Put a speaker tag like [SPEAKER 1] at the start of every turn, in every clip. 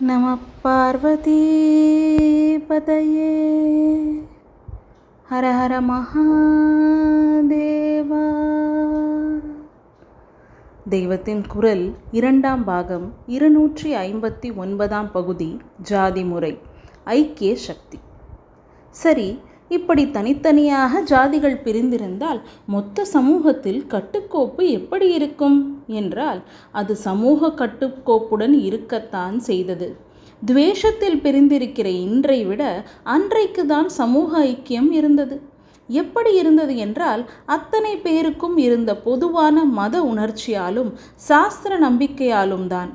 [SPEAKER 1] நம பார்வதி பதையே ஹர ஹர மகாதேவா. தெய்வத்தின் குரல் 2ஆம் பாகம் 259ஆம் பகுதி. ஜாதி முறை, ஐக்கிய சக்தி. சரி, இப்படி தனித்தனியாக ஜாதிகள் பிரிந்திருந்தால் மொத்த சமூகத்தில் கட்டுக்கோப்பு எப்படி இருக்கும் என்றால் அது சமூக கட்டுக்கோப்புடன் இருக்கத்தான் செய்தது. துவேஷத்தில் பிரிந்திருக்கிற இன்றை விட அன்றைக்கு தான் சமூக ஐக்கியம் இருந்தது. எப்படி இருந்தது என்றால் அத்தனை பேருக்கும் இருந்த பொதுவான மத உணர்ச்சியாலும் சாஸ்திர நம்பிக்கையாலும் தான்.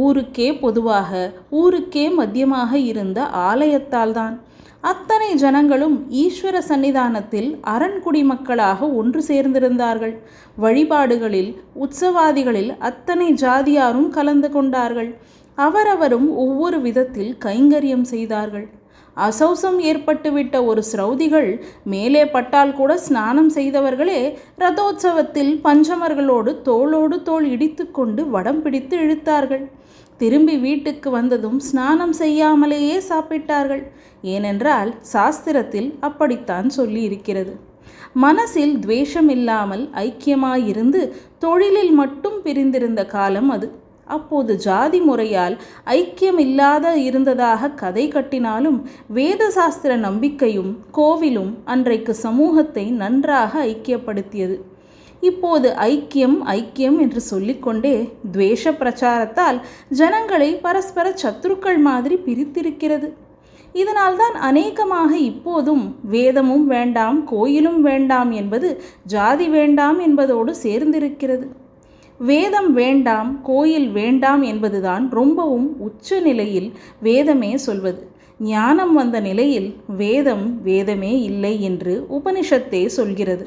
[SPEAKER 1] ஊருக்கே பொதுவாக, ஊருக்கே மத்தியமாக இருந்த ஆலயத்தால் தான். அத்தனை ஜனங்களும் ஈஸ்வர சன்னிதானத்தில் அரண்குடி மக்களாக ஒன்று சேர்ந்திருந்தார்கள். வழிபாடுகளில், உற்சவாதிகளில் அத்தனை ஜாதியாரும் கலந்து கொண்டார்கள். அவரவரும் ஒவ்வொரு விதத்தில் கைங்கரியம் செய்தார்கள். அசௌசம் ஏற்பட்டுவிட்ட ஒரு ஸ்ரௌதிகள் மேலே பட்டால் கூட ஸ்நானம் செய்தவர்களே ரதோற்சவத்தில் பஞ்சமர்களோடு தோளோடு தோள் இடித்து கொண்டு வடம் பிடித்து இழுத்தார்கள். திரும்பி வீட்டுக்கு வந்ததும் ஸ்நானம் செய்யாமலேயே சாப்பிட்டார்கள். ஏனென்றால் சாஸ்திரத்தில் அப்படித்தான் சொல்லி இருக்கிறது. மனசில் துவேஷம் இல்லாமல் ஐக்கியமாயிருந்து தொழிலில் மட்டும் பிரிந்திருந்த காலம் அது. அப்போது ஜாதி முறையால் ஐக்கியம் இல்லாத இருந்ததாக கதை கட்டினாலும் வேத சாஸ்திர நம்பிக்கையும் கோவிலும் அன்றைக்கு சமூகத்தை நன்றாக ஐக்கியப்படுத்தியது. இப்போது ஐக்கியம் ஐக்கியம் என்று சொல்லிக்கொண்டே துவேஷ பிரச்சாரத்தால் ஜனங்களை பரஸ்பர சத்துருக்கள் மாதிரி பிரித்திருக்கிறது. இதனால்தான் அநேகமாக இப்போதும் வேதமும் வேண்டாம், கோயிலும் வேண்டாம் என்பது ஜாதி வேண்டாம் என்பதோடு சேர்ந்திருக்கிறது. வேதம் வேண்டாம், கோயில் வேண்டாம் என்பதுதான் ரொம்பவும் உச்ச நிலையில் வேதமே சொல்வது. ஞானம் வந்த நிலையில் வேதம் வேதமே இல்லை என்று உபனிஷத்தே சொல்கிறது.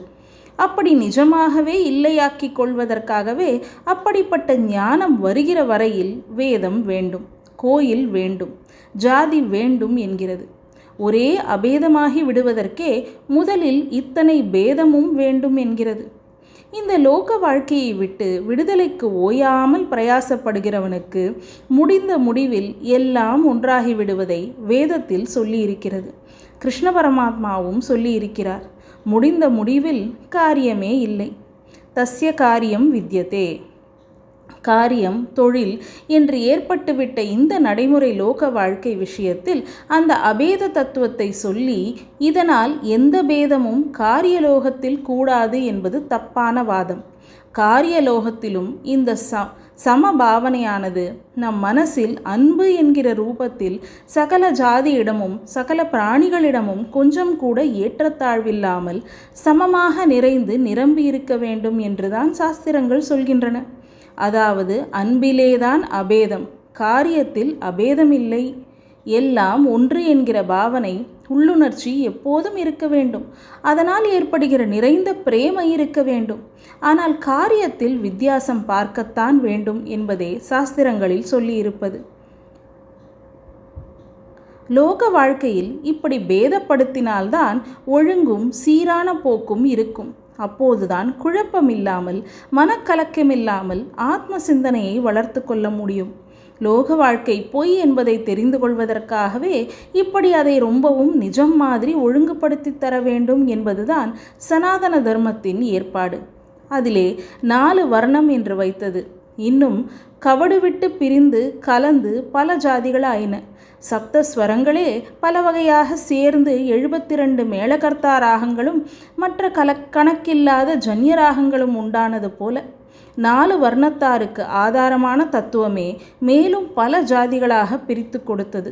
[SPEAKER 1] அப்படி நிஜமாகவே இல்லையாக்கிக் கொள்வதற்காகவே அப்படிப்பட்ட ஞானம் வருகிற வரையில் வேதம் வேண்டும், கோயில் வேண்டும், ஜாதி வேண்டும் என்கிறது. ஒரே அபேதமாகி விடுவதற்கே முதலில் இத்தனை பேதமும் வேண்டும் என்கிறது. இந்த லோக வாழ்க்கையை விட்டு விடுதலைக்கு ஓயாமல் பிரயாசப்படுகிறவனுக்கு முடிந்த முடிவில் எல்லாம் ஒன்றாகி விடுவதை வேதத்தில் சொல்லியிருக்கிறது. கிருஷ்ண பரமாத்மாவும் சொல்லியிருக்கிறார். முடிந்த முடிவில் காரியமே இல்லை. தஸ்ய காரியம் வித்யதே. காரியம், தொழில் என்று ஏற்பட்டுவிட்ட இந்த நடைமுறை லோக வாழ்க்கை விஷயத்தில் அந்த அபேத தத்துவத்தை சொல்லி இதனால் எந்த பேதமும் காரியலோகத்தில் கூடாது என்பது தப்பான வாதம். காரியலோகத்திலும் இந்த சமபாவனையானது நம் மனசில் அன்பு என்கிற ரூபத்தில் சகல ஜாதியிடமும் சகல பிராணிகளிடமும் கொஞ்சம் கூட ஏற்றத்தாழ்வில்லாமல் சமமாக நிறைந்து நிரம்பி இருக்க வேண்டும் என்றுதான் சாஸ்திரங்கள் சொல்கின்றன. அதாவது அன்பிலேதான் அபேதம், காரியத்தில் அபேதமில்லை. எல்லாம் ஒன்று என்கிற பாவனை, உள்ளுணர்ச்சி எப்போதும் இருக்க வேண்டும். அதனால் ஏற்படுகிற நிறைந்த பிரேமை இருக்க வேண்டும். ஆனால் காரியத்தில் வித்தியாசம் பார்க்கத்தான் வேண்டும் என்பதே சாஸ்திரங்களில் சொல்லியிருப்பது. லோக வாழ்க்கையில் இப்படி பேதப்படுத்தினால்தான் ஒழுங்கும் சீரான போக்கும் இருக்கும். அப்போதுதான் குழப்பமில்லாமல், மனக்கலக்கமில்லாமல் ஆத்ம சிந்தனையை வளர்த்து கொள்ள முடியும். லோக வாழ்க்கை பொய் என்பதை தெரிந்து கொள்வதற்காகவே இப்படி அதை ரொம்பவும் நிஜம் மாதிரி ஒழுங்குபடுத்தி தர வேண்டும் என்பதுதான் சனாதன தர்மத்தின் ஏற்பாடு. அதிலே 4 வர்ணம் என்று வைத்தது. இன்னும் கவடு விட்டு பிரிந்து கலந்து பல ஜாதிகளாயின. சப்தஸ்வரங்களே பல வகையாக சேர்ந்து 72 மேளகர்த்தா ராகங்களும் மற்ற கணக்கில்லாத ஜன்ய ராகங்களும் உண்டானது போல 4 வர்ணத்தாருக்கு ஆதாரமான தத்துவமே மேலும் பல ஜாதிகளாக பிரித்து கொடுத்தது.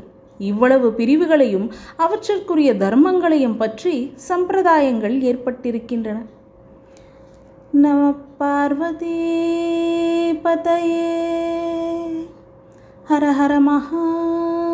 [SPEAKER 1] இவ்வளவு பிரிவுகளையும் அவற்றிற்குரிய தர்மங்களையும் பற்றி சம்பிரதாயங்கள் ஏற்பட்டிருக்கின்றன. நம பார்வதி பதையே ஹர ஹர மகாதேவா.